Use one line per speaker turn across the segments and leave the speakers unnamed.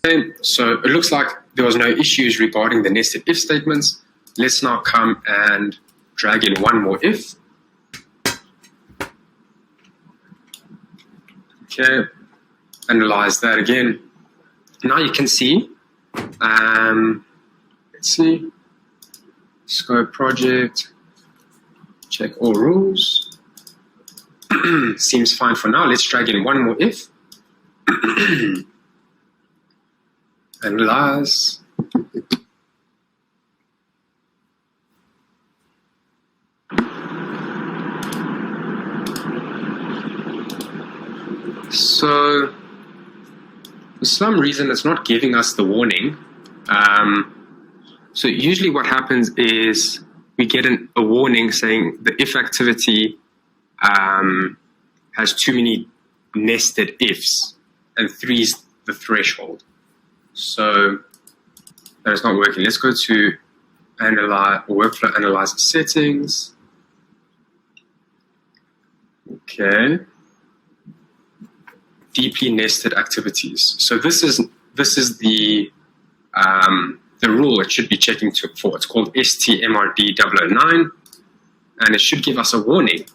Okay, so it looks like there was no issues regarding the nested if statements. Let's now come and drag in one more if. Okay, analyze that again. Now you can see, let's see, scope project, check all rules. Seems fine for now. Let's drag in one more if. Analyze. So, for some reason, it's not giving us the warning. So usually what happens is we get a warning saying the if activity has too many nested ifs, and 3 is the threshold. So that is not working. Let's go to analyze workflow analyzer settings. Okay. Deeply nested activities. So this is the rule it should be checking for. It's called STMRD009, and it should give us a warning.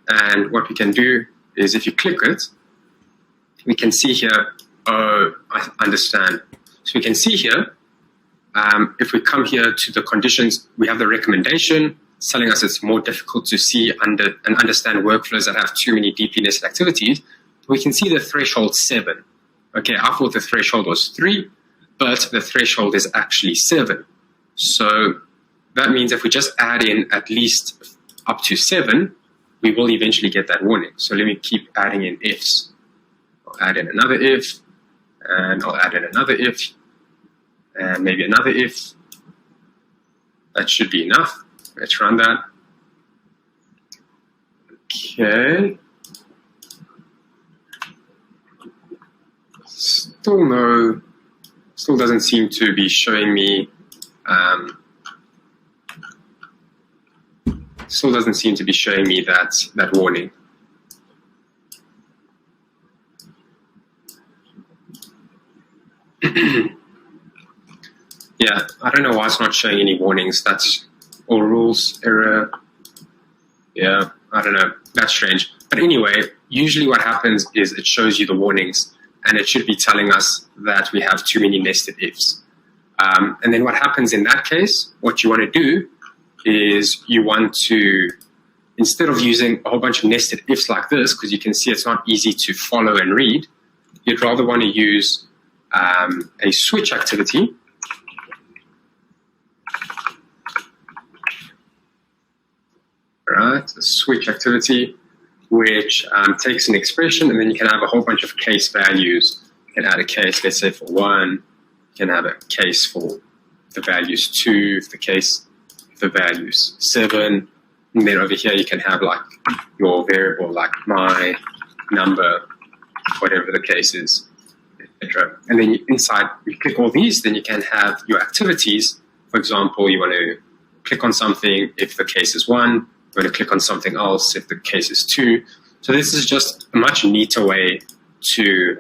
And what we can do is, if you click it, we can see here. Oh, I understand. So we can see here. If we come here to the conditions, we have the recommendation telling us it's more difficult to see and understand workflows that have too many deeply nested activities. We can see the threshold 7. Okay, I thought the threshold was 3, but the threshold is actually 7. So that means if we just add in at least up to 7, we will eventually get that warning. So let me keep adding in ifs. I'll add in another if, and I'll add in another if, and maybe another if. That should be enough. Let's run that. Okay. Still doesn't seem to be showing me, that warning. Yeah, I don't know why it's not showing any warnings. That's all rules error. Yeah, I don't know. That's strange. But anyway, usually what happens is it shows you the warnings, and it should be telling us that we have too many nested ifs. And then what happens in that case, what you want to do is you want to, instead of using a whole bunch of nested ifs like this, because you can see it's not easy to follow and read, you'd rather want to use a switch activity. Right, a switch activity, which takes an expression, and then you can have a whole bunch of case values. You can add a case, let's say for 1. You can have a case for the values 2, the values 7. And then over here you can have like your variable, like my number, whatever the case is, etc. And then inside, you click all these, then you can have your activities. For example, you want to click on something if the case is 1. We're going to click on something else if the case is 2. So this is just a much neater way to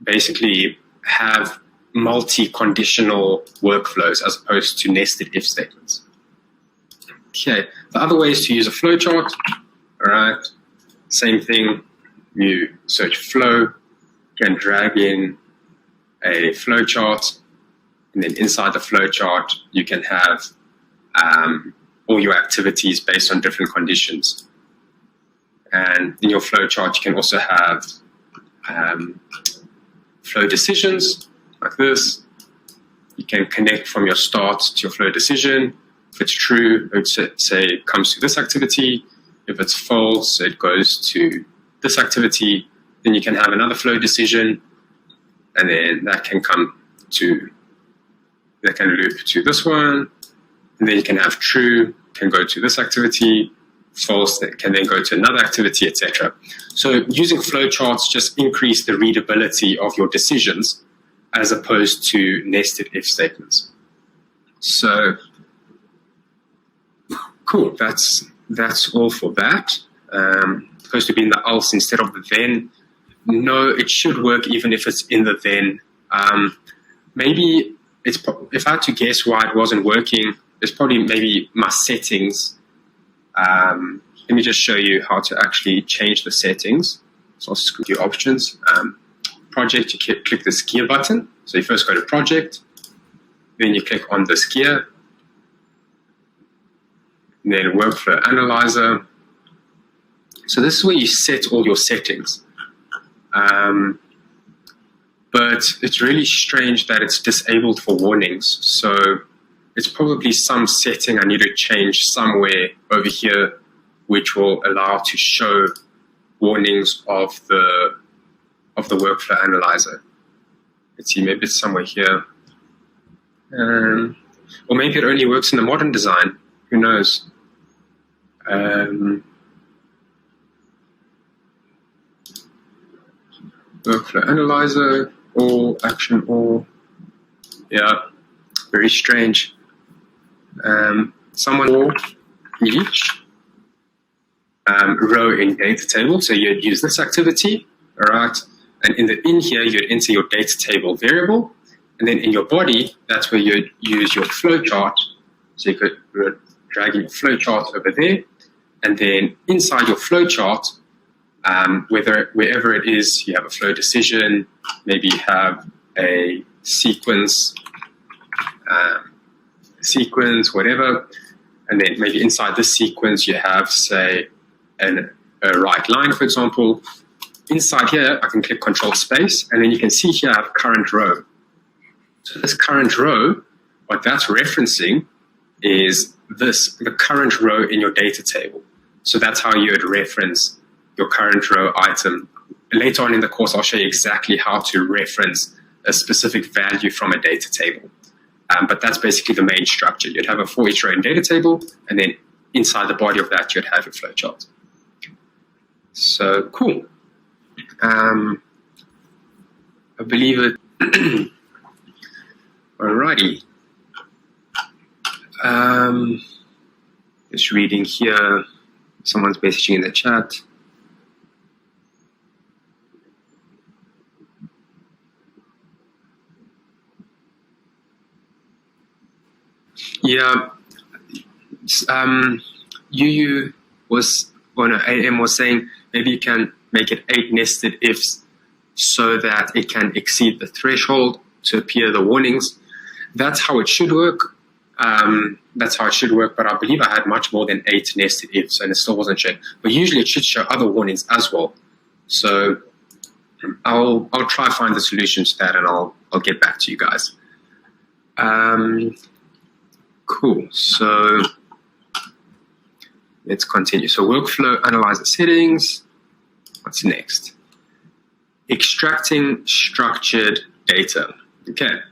basically have multi-conditional workflows as opposed to nested if statements. Okay, the other way is to use a flowchart. All right, same thing. You search flow, you can drag in a flowchart, and then inside the flowchart you can have all your activities based on different conditions. And in your flowchart, you can also have flow decisions like this. You can connect from your start to your flow decision. If it's true, it would say it comes to this activity. If it's false, it goes to this activity. Then you can have another flow decision, and then that can loop to this one. And then you can have true, can go to this activity, false, that can then go to another activity, etc. So using flowcharts just increase the readability of your decisions as opposed to nested if statements. So cool, that's all for that. Supposed to be in the else instead of the then. no, it should work even if it's in the then. Maybe if I had to guess why it wasn't working, it's probably maybe my settings. Let me just show you how to actually change the settings. So I'll just do options. Project, you click this gear button. So you first go to project, then you click on this gear, and then workflow analyzer. So this is where you set all your settings. But it's really strange that it's disabled for warnings. So it's probably some setting I need to change somewhere over here, which will allow to show warnings of the workflow analyzer. Let's see, maybe it's somewhere here. Or maybe it only works in the modern design. Who knows? Workflow analyzer, all action, all. Yeah, very strange. Someone or each row in data table. So you'd use this activity, all right? And in here, you'd enter your data table variable. And then in your body, that's where you'd use your flowchart. So you could drag in your flowchart over there. And then inside your flowchart, wherever it is, you have a flow decision, maybe you have a sequence, whatever. And then maybe inside this sequence, you have, say, a right line, for example. Inside here, I can click Control Space, and then you can see here I have current row. So this current row, what that's referencing is the current row in your data table. So that's how you would reference your current row item. Later on in the course, I'll show you exactly how to reference a specific value from a data table. But that's basically the main structure. You'd have a for each row in data table, and then inside the body of that, you'd have your flowchart. So cool. I believe it. Alrighty. Just reading here. Someone's messaging in the chat. Yeah. UU was, AM was saying maybe you can make it 8 nested ifs so that it can exceed the threshold to appear the warnings. That's how it should work. But I believe I had much more than 8 nested ifs, and it still wasn't showing. But usually it should show other warnings as well. So I'll try find the solution to that, and I'll get back to you guys. Cool. So let's continue. So workflow analyzer settings. What's next? Extracting structured data. Okay.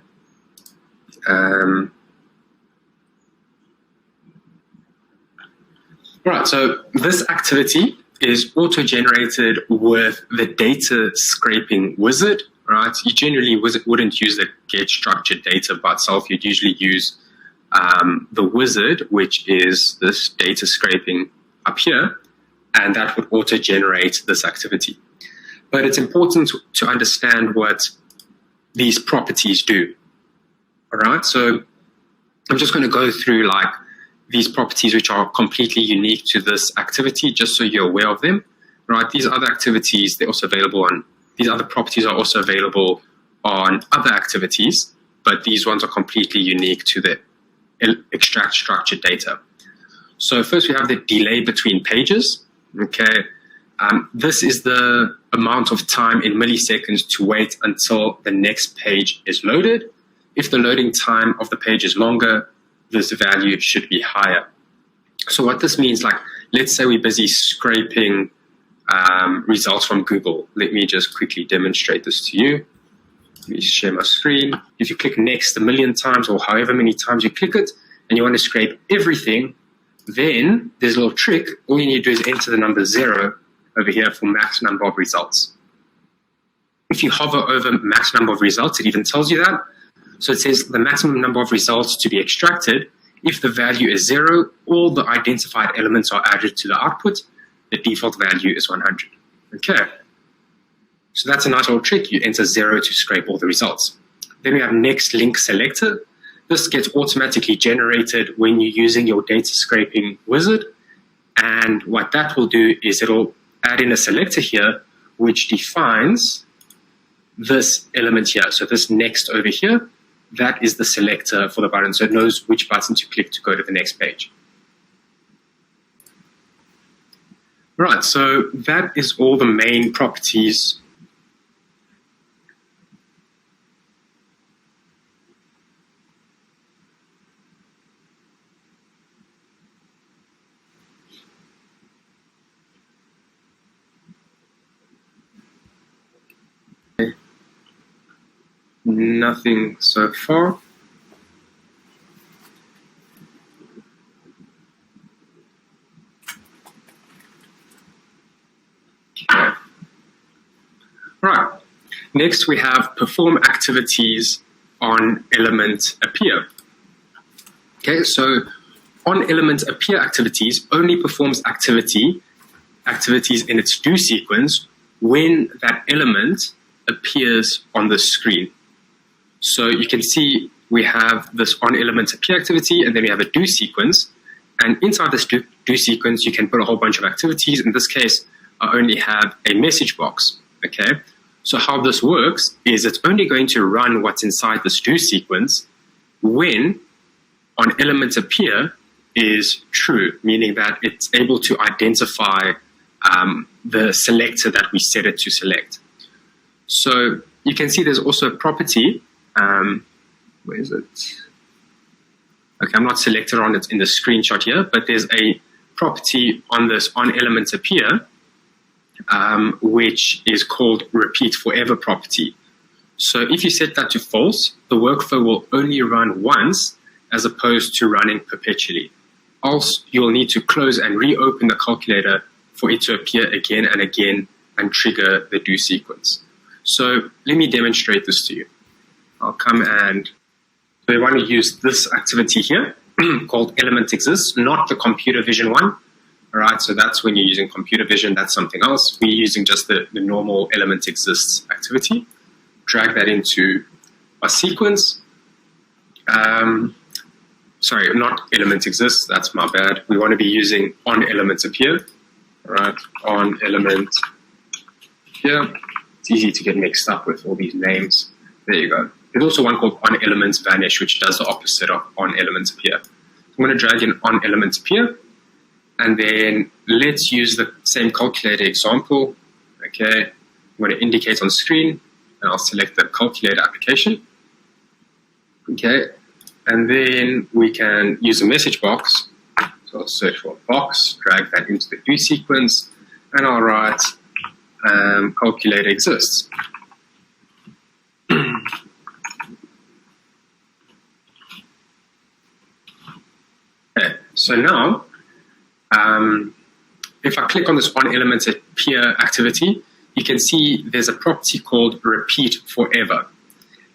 Right, so this activity is auto-generated with the data scraping wizard, right? You generally wouldn't use the get structured data by itself. You'd usually use the wizard, which is this data scraping up here, and that would auto-generate this activity. But it's important to understand what these properties do. All right, so I'm just going to go through like these properties which are completely unique to this activity, just so you're aware of them. Right, these other activities, they're also available on, these other properties are also available on other activities, but these ones are completely unique to the extract structured data. So first we have the delay between pages. Okay, this is the amount of time in milliseconds to wait until the next page is loaded. If the loading time of the page is longer, this value should be higher. So what this means, like, let's say we're busy scraping results from Google. Let me just quickly demonstrate this to you. Let me share my screen. If you click next 1,000,000 times or however many times you click it, and you want to scrape everything, then there's a little trick. All you need to do is enter the number 0 over here for max number of results. If you hover over max number of results, it even tells you that. So it says the maximum number of results to be extracted. If the value is 0, all the identified elements are added to the output. The default value is 100. Okay. So that's a nice little trick. You enter 0 to scrape all the results. Then we have next link selector. This gets automatically generated when you're using your data scraping wizard. And what that will do is it'll add in a selector here, which defines this element here. So this next over here, that is the selector for the button. So it knows which button to click to go to the next page. Right, so that is all the main properties. Nothing so far. Okay. Right. Next, we have perform activities on element appear. Okay, so on element appear activities only performs activities in its do sequence when that element appears on the screen. So you can see we have this on element appear activity, and then we have a do sequence. And inside this do sequence, you can put a whole bunch of activities. In this case, I only have a message box. Okay. So how this works is it's only going to run what's inside this do sequence when on element appear is true, meaning that it's able to identify the selector that we set it to select. So you can see there's also a property. Where is it? Okay, I'm not selected on it in the screenshot here, but there's a property on this on element appear, which is called repeat forever property. So if you set that to false, the workflow will only run once as opposed to running perpetually. Else, you'll need to close and reopen the calculator for it to appear again and again and trigger the do sequence. So let me demonstrate this to you. I'll come and so we want to use this activity here called element exists, not the computer vision one. All right, so that's when you're using computer vision, that's something else. We're using just the normal element exists activity. Drag that into our sequence. Sorry, not element exists, that's my bad. We want to be using on element appear. All right, on element appear. It's easy to get mixed up with all these names. There you go. There's also one called on elements vanish, which does the opposite of on elements appear. I'm going to drag in on elements appear, and then let's use the same calculator example. Okay, I'm going to indicate on screen, and I'll select the calculator application. Okay, and then we can use a message box. So I'll search for a box, drag that into the do sequence, and I'll write calculator exists. Okay, so now, if I click on this on element appear activity, you can see there's a property called repeat forever.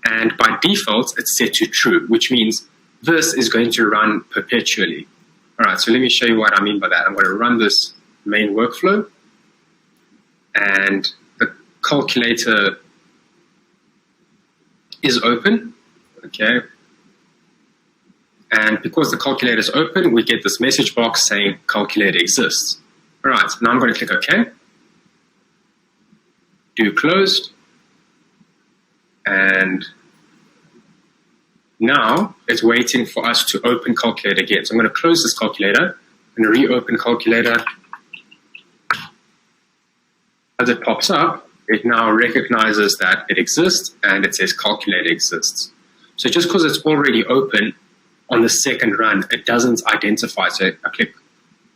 And by default, it's set to true, which means this is going to run perpetually. All right, so let me show you what I mean by that. I'm going to run this main workflow, and the calculator is open, okay? And because the calculator is open, we get this message box saying calculator exists. All right, now I'm going to click OK. Do closed. And now it's waiting for us to open calculator again. So I'm going to close this calculator and reopen calculator. As it pops up, it now recognizes that it exists and it says calculator exists. So just because it's already open, on the second run, it doesn't identify. So I click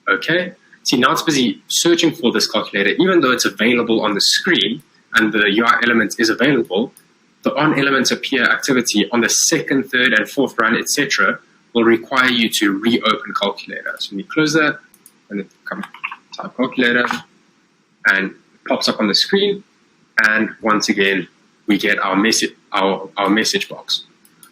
OK. See, now it's busy searching for this calculator, even though it's available on the screen and the UI element is available. The on element appear activity on the second, third, and fourth run, etc., will require you to reopen calculator. So we close that and then come type calculator, and it pops up on the screen. And once again, we get our message box.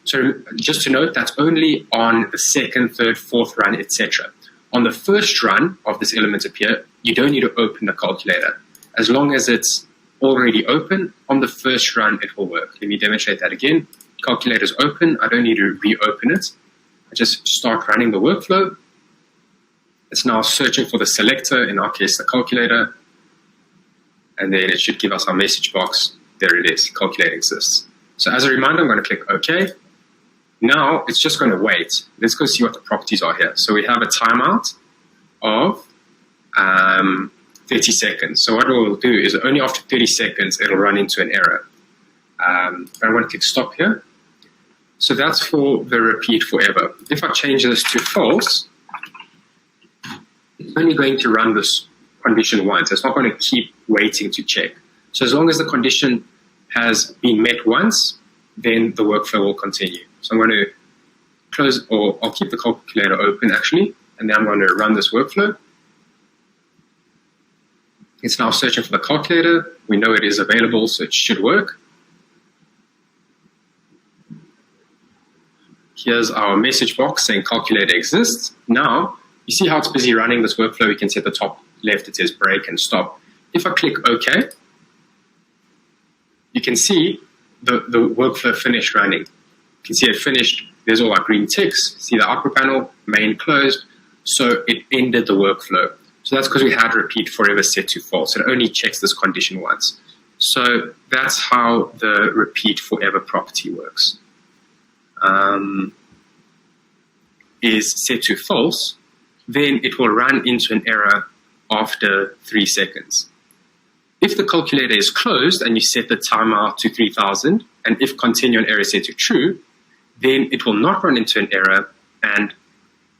So just to note, that's only on the second, third, fourth run, etc. On the first run of this element appear, you don't need to open the calculator. As long as it's already open, on the first run it will work. Let me demonstrate that again. Calculator is open. I don't need to reopen it. I just start running the workflow. It's now searching for the selector, in our case the calculator, and then it should give us our message box. There it is, calculator exists. So as a reminder, I'm going to click OK. Now it's just going to wait. Let's go see what the properties are here. So we have a timeout of 30 seconds. So what we'll do is only after 30 seconds it'll run into an error. I want to click stop here. So that's for the repeat forever. If I change this to false, it's only going to run this condition once. It's not going to keep waiting to check. So as long as the condition has been met once, then the workflow will continue. So I'm going to close, or I'll keep the calculator open actually, and then I'm going to run this workflow. It's now searching for the calculator. We know it is available, so it should work. Here's our message box saying calculator exists. Now, you see how it's busy running this workflow? We can see at the top left it says break and stop. If I click OK, you can see the workflow finished running. You can see it finished. There's all our green ticks. See the upper panel, main closed. So it ended the workflow. So that's because we had repeat forever set to false. It only checks this condition once. So that's how the repeat forever property works. Is set to false, then it will run into an error after 3 seconds. If the calculator is closed and you set the timeout to 3000, and if continue on error is set to true, then it will not run into an error and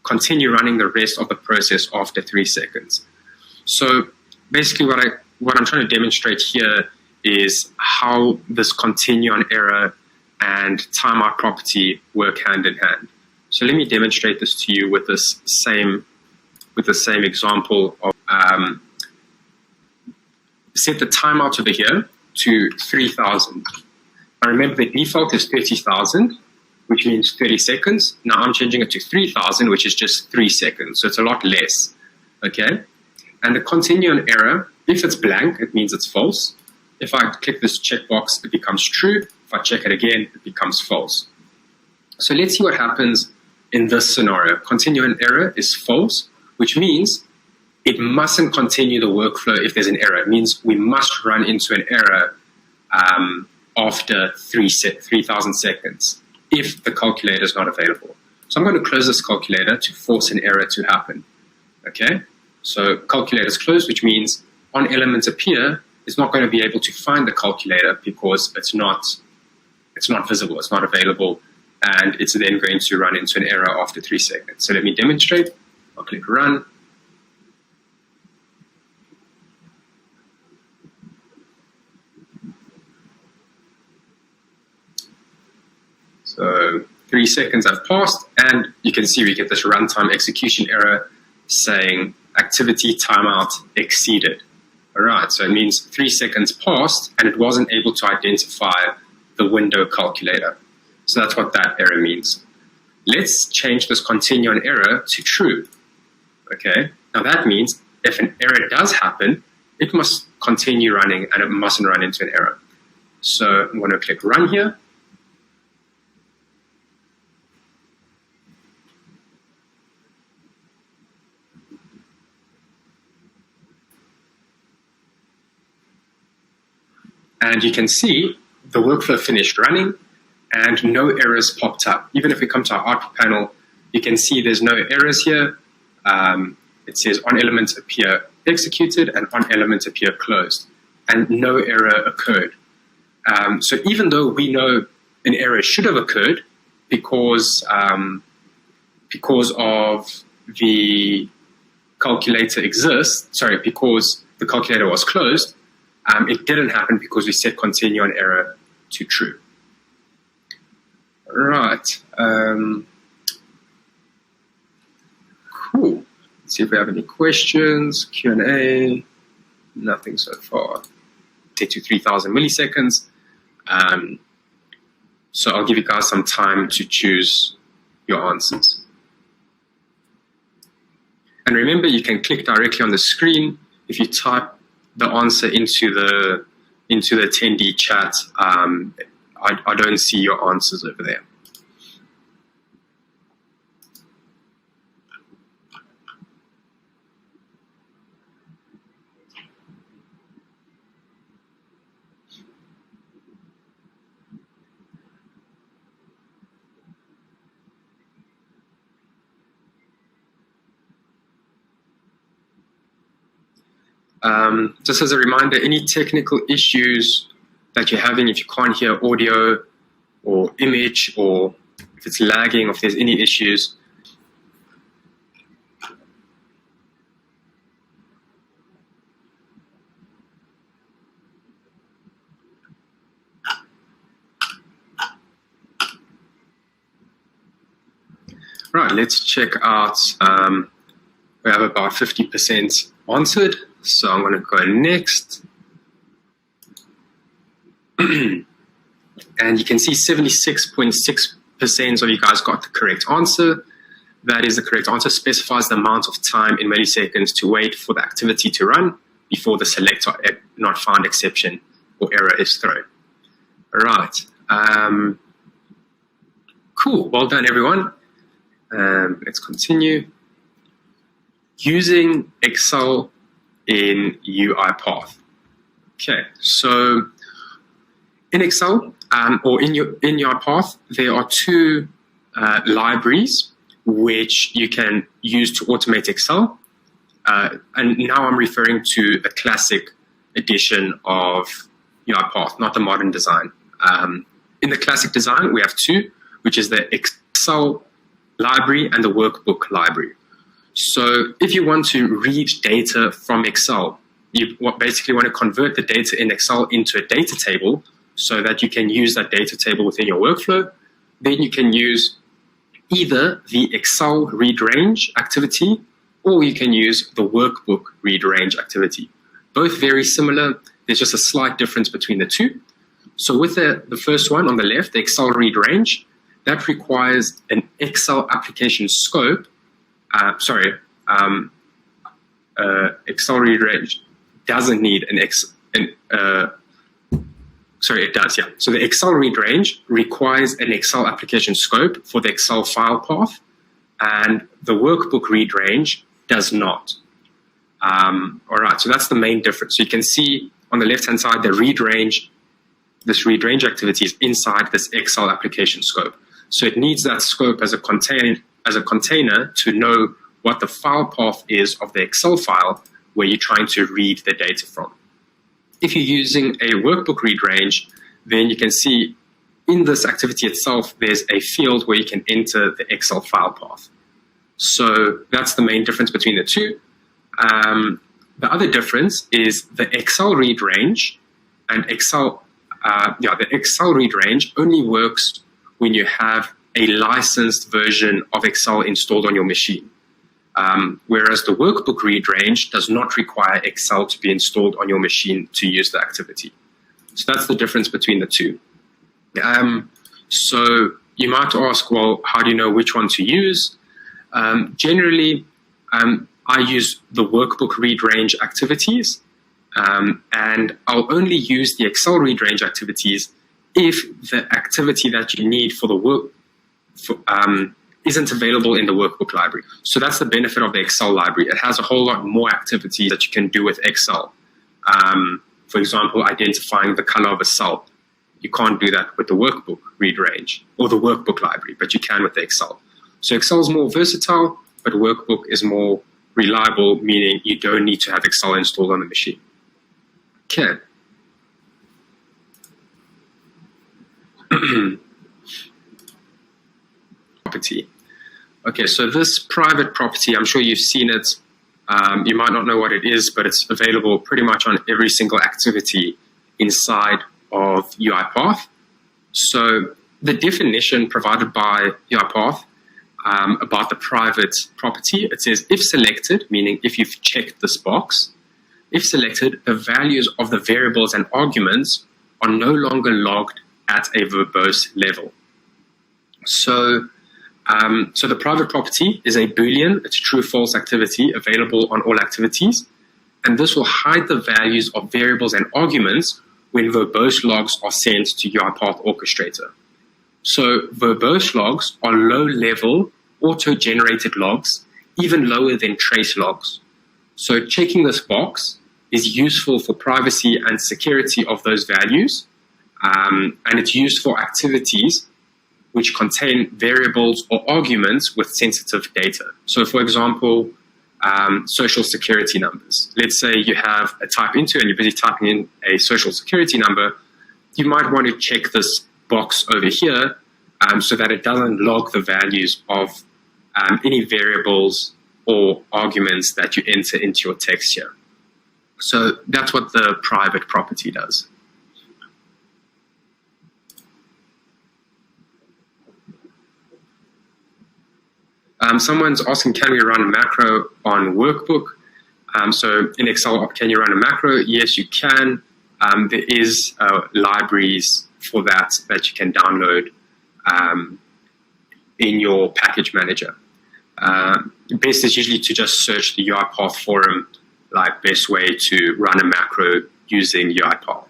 continue running the rest of the process after 3 seconds. So basically what I'm trying to demonstrate here is how this continue on error and timeout property work hand in hand. So let me demonstrate this to you with this same example of set the timeout over here to 3000. Now remember the default is 30,000, which means 30 seconds. Now I'm changing it to 3000, which is just 3 seconds. So it's a lot less. Okay? And the continue on error, if it's blank, it means it's false. If I click this checkbox, it becomes true. If I check it again, it becomes false. So let's see what happens in this scenario. Continue on error is false, which means it mustn't continue the workflow if there's an error. It means we must run into an error after 3,000 seconds if the calculator is not available. So I'm going to close this calculator to force an error to happen. Okay? So calculator is closed, which means on elements appear, it's not going to be able to find the calculator because it's not visible, it's not available, and it's then going to run into an error after 3 seconds. So let me demonstrate. I'll click run. So 3 seconds have passed, and you can see we get this runtime execution error saying activity timeout exceeded. All right, so it means 3 seconds passed, and it wasn't able to identify the window calculator. So that's what that error means. Let's change this continue on error to true. Okay, now that means if an error does happen, it must continue running and it mustn't run into an error. So I'm going to click run here. And you can see the workflow finished running and no errors popped up. Even if we come to our output panel, you can see there's no errors here. It says on elements appear executed and on elements appear closed, and no error occurred. So even though we know an error should have occurred because of the calculator exists, because the calculator was closed, it didn't happen because we set continue on error to true. Right. Cool. Let's see if we have any questions. Q&A. Nothing so far. Take to 3,000 milliseconds. So I'll give you guys some time to choose your answers. And remember, you can click directly on the screen. If you type the answer into into the attendee chat, I don't see your answers over there. Just as a reminder, any technical issues that you're having, if you can't hear audio or image, or if it's lagging, or if there's any issues, right, let's check out, we have about 50% answered. So I'm going to go next. And you can see 76.6% of you guys got the correct answer. That is the correct answer. Specifies the amount of time in milliseconds to wait for the activity to run before the select or not found exception or error is thrown. All right. Cool. Well done, everyone. Let's continue. Using Excel in UiPath. Okay, so in Excel or in UiPath, there are two libraries which you can use to automate Excel. And now I'm referring to the classic edition of UiPath, not the modern design. In the classic design, we have two, which is the Excel library and the workbook library. So if you want to read data from Excel, you basically want to convert the data in Excel into a data table so that you can use that data table within your workflow. Then you can use either the Excel read range activity, or you can use the workbook read range activity. Both very similar. There's just a slight difference between the two. So with the first one on the left, the Excel read range, that requires an Excel application scope. Excel read range doesn't need it does, yeah. So the Excel read range requires an Excel application scope for the Excel file path, and the workbook read range does not. All right, so that's the main difference. So you can see on the left-hand side, the read range, this read range activity is inside this Excel application scope. So it needs that scope as a container to know what the file path is of the Excel file where you're trying to read the data from. If you're using a workbook read range, then you can see in this activity itself, there's a field where you can enter the Excel file path. So that's the main difference between the two. The other difference is the Excel read range and the Excel read range only works when you have a licensed version of Excel installed on your machine. Whereas the workbook read range does not require Excel to be installed on your machine to use the activity. So that's the difference between the two. So you might ask, well, how do you know which one to use? Generally, I use the workbook read range activities, and I'll only use the Excel read range activities if the activity that you need for the work isn't available in the workbook library. So that's the benefit of the Excel library. It has a whole lot more activities that you can do with Excel. For example, identifying the color of a cell. You can't do that with the workbook read range or the workbook library, but you can with the Excel. So Excel is more versatile, but workbook is more reliable, meaning you don't need to have Excel installed on the machine. Okay. Property. Okay, so this private property, I'm sure you've seen it. You might not know what it is, but it's available pretty much on every single activity inside of UiPath. So the definition provided by UiPath about the private property, it says if selected, meaning if you've checked this box, if selected, the values of the variables and arguments are no longer logged at a verbose level. So the private property is a Boolean, it's true-false activity available on all activities, and this will hide the values of variables and arguments when verbose logs are sent to UiPath Orchestrator. So verbose logs are low-level, auto-generated logs, even lower than trace logs. So checking this box is useful for privacy and security of those values, and it's used for activities which contain variables or arguments with sensitive data. So for example, social security numbers. Let's say you have a type into and you're busy typing in a social security number. You might want to check this box over here so that it doesn't log the values of any variables or arguments that you enter into your text here. So that's what the private property does. Someone's asking, can we run a macro on workbook? So in Excel, can you run a macro? Yes, you can. There is libraries for that you can download in your package manager. Best is usually to just search the UiPath forum, like best way to run a macro using UiPath.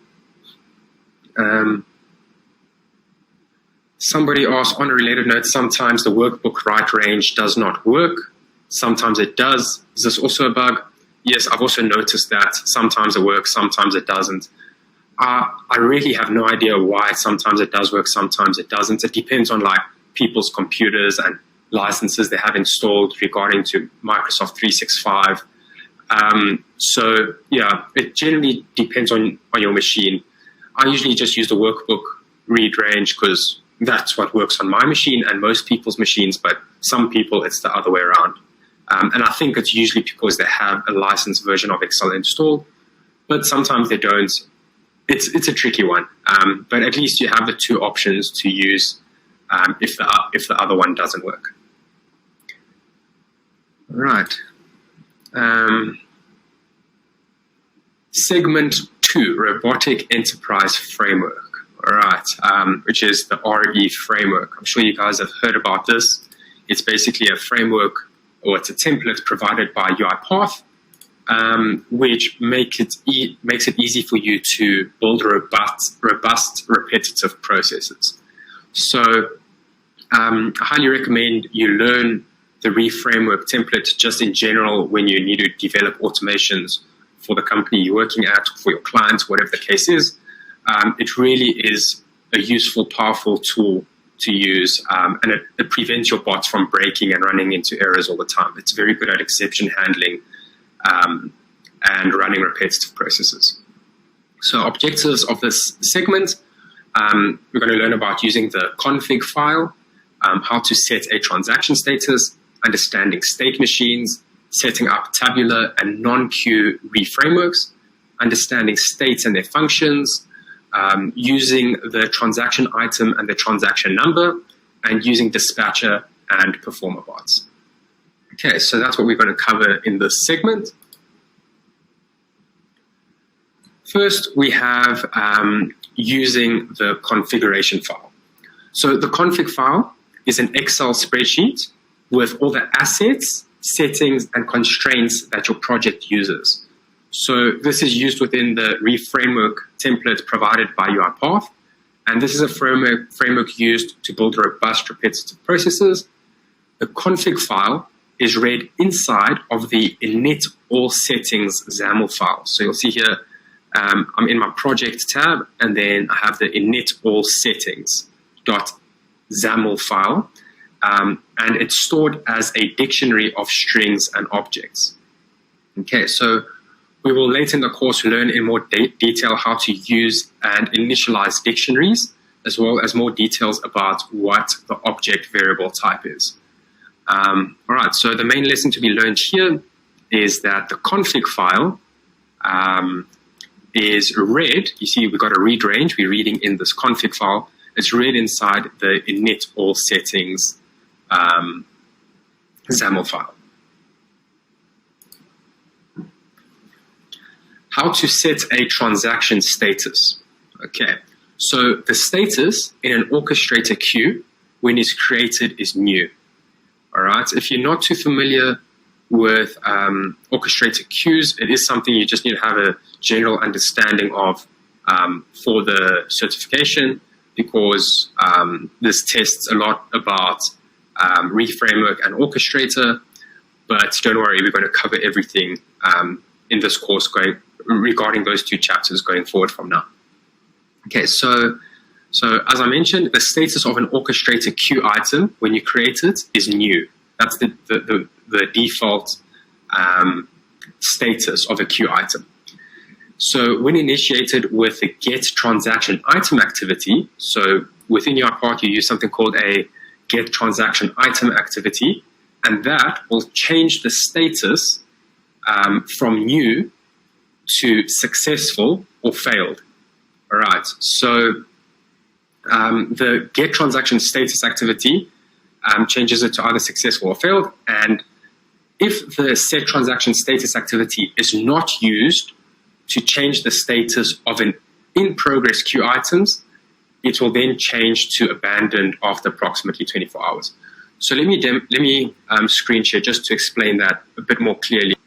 Somebody asked, on a related note, sometimes the workbook write range does not work. Sometimes it does. Is this also a bug? Yes, I've also noticed that. Sometimes it works, sometimes it doesn't. I really have no idea why sometimes it does work, sometimes it doesn't. It depends on like people's computers and licenses they have installed regarding to Microsoft 365. So yeah, it generally depends on your machine. I usually just use the workbook read range because that's what works on my machine and most people's machines, but some people it's the other way around. And I think it's usually because they have a licensed version of Excel installed, but sometimes they don't. It's a tricky one, but at least you have the two options to use if the other one doesn't work. All right. Segment 2, Robotic Enterprise Framework. All right, which is the RE framework. I'm sure you guys have heard about this. It's basically a framework, or it's a template provided by UiPath, which makes it easy for you to build robust repetitive processes. So I highly recommend you learn the RE framework template just in general when you need to develop automations for the company you're working at, for your clients, whatever the case is. It really is a useful, powerful tool to use, and it prevents your bots from breaking and running into errors all the time. It's very good at exception handling and running repetitive processes. So objectives of this segment, we're going to learn about using the config file, how to set a transaction status, understanding state machines, setting up tabular and non-queue reframeworks, understanding states and their functions, using the transaction item and the transaction number, and using dispatcher and performer bots. Okay, so that's what we're going to cover in this segment. First, we have using the configuration file. So the config file is an Excel spreadsheet with all the assets, settings, and constraints that your project uses. So this is used within the reframework template provided by UiPath. And this is a framework used to build robust repetitive processes. The config file is read inside of the init all settings XAML file. So you'll see here, I'm in my project tab, and then I have the init all settings .xaml file. And it's stored as a dictionary of strings and objects. Okay, so we will later in the course learn in more detail how to use and initialize dictionaries, as well as more details about what the object variable type is. All right, so the main lesson to be learned here is that the config file is read. You see, we've got a read range. We're reading in this config file. It's read inside the init all settings XAML file. How to set a transaction status. Okay, so the status in an orchestrator queue when it's created is new. All right, if you're not too familiar with orchestrator queues, it is something you just need to have a general understanding of for the certification, because this tests a lot about Framework and Orchestrator. But don't worry, we're going to cover everything in this course regarding those two chapters going forward from now. Okay, so as I mentioned, the status of an orchestrator queue item when you create it is new. That's the default status of a queue item. So when initiated with the get transaction item activity, so within UiPath you use something called a get transaction item activity, and that will change the status from new to successful or failed. All right, so the get transaction status activity changes it to either successful or failed, and if the set transaction status activity is not used to change the status of an in-progress queue items, it will then change to abandoned after approximately 24 hours. So let me screen share just to explain that a bit more clearly.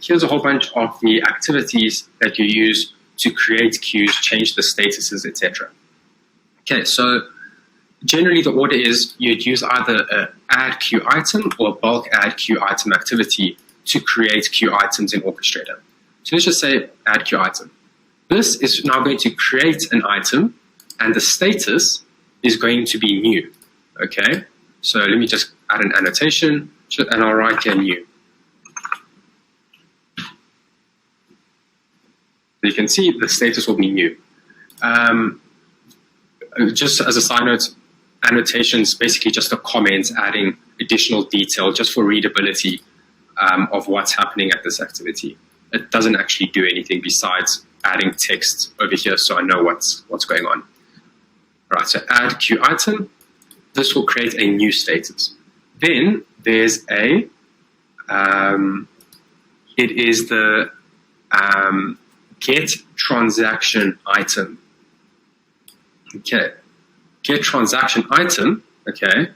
Here's a whole bunch of the activities that you use to create queues, change the statuses, etc. Okay, so generally the order is you'd use either an add queue item or a bulk add queue item activity to create queue items in Orchestrator. So let's just say add queue item. This is now going to create an item, and the status is going to be new. Okay, so let me just add an annotation, and I'll write here new. So you can see the status will be new. Just as a side note, annotations basically just a comment adding additional detail just for readability of what's happening at this activity. It doesn't actually do anything besides adding text over here so I know what's going on. All right, so add queue item. This will create a new status. Then there's a, it is the get transaction item. Okay, get transaction item, okay,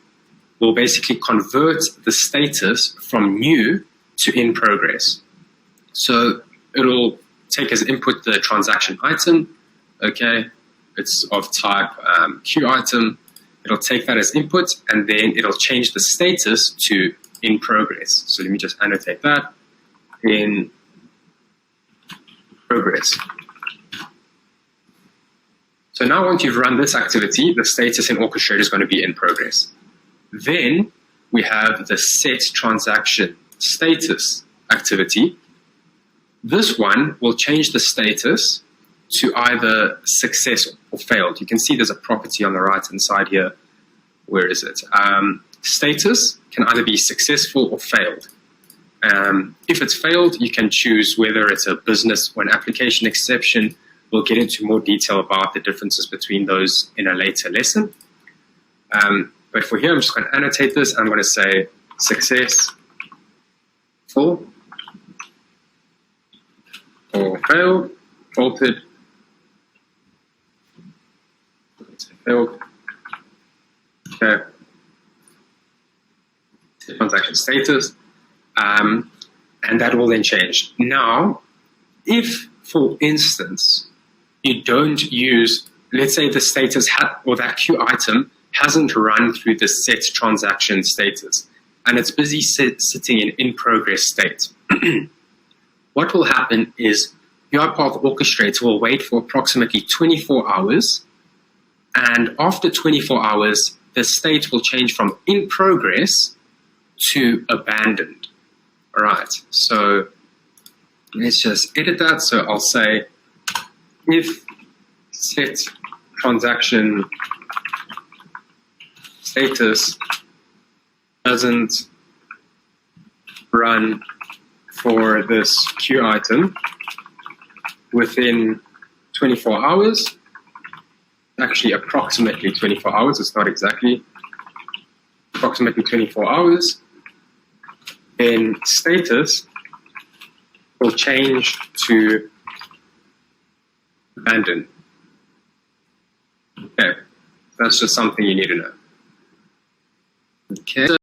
will basically convert the status from new to in progress. So it'll take as input the transaction item, okay, it's of type queue item. It'll take that as input, and then it'll change the status to in progress. So let me just annotate that, in progress. So now once you've run this activity, the status in Orchestrator is going to be in progress. Then we have the set transaction status activity. This one will change the status to either success or failed. You can see there's a property on the right-hand side here. Where is it? Status can either be successful or failed. If it's failed, you can choose whether it's a business or an application exception. We'll get into more detail about the differences between those in a later lesson. But for here, I'm just going to annotate this. I'm going to say successful or failed, faulted, failed. Okay. Transaction status, and that will then change. Now, if, for instance, you don't use, let's say the status or that queue item hasn't run through the set transaction status, and it's busy sitting in progress state, what will happen is UiPath Orchestrator will wait for approximately 24 hours, and after 24 hours, the state will change from in progress to abandoned. All right, so let's just edit that. So I'll say if set transaction status doesn't run for this queue item within 24 hours, actually approximately 24 hours, it's not exactly, approximately 24 hours, then status will change to abandoned. Okay, that's just something you need to know. Okay.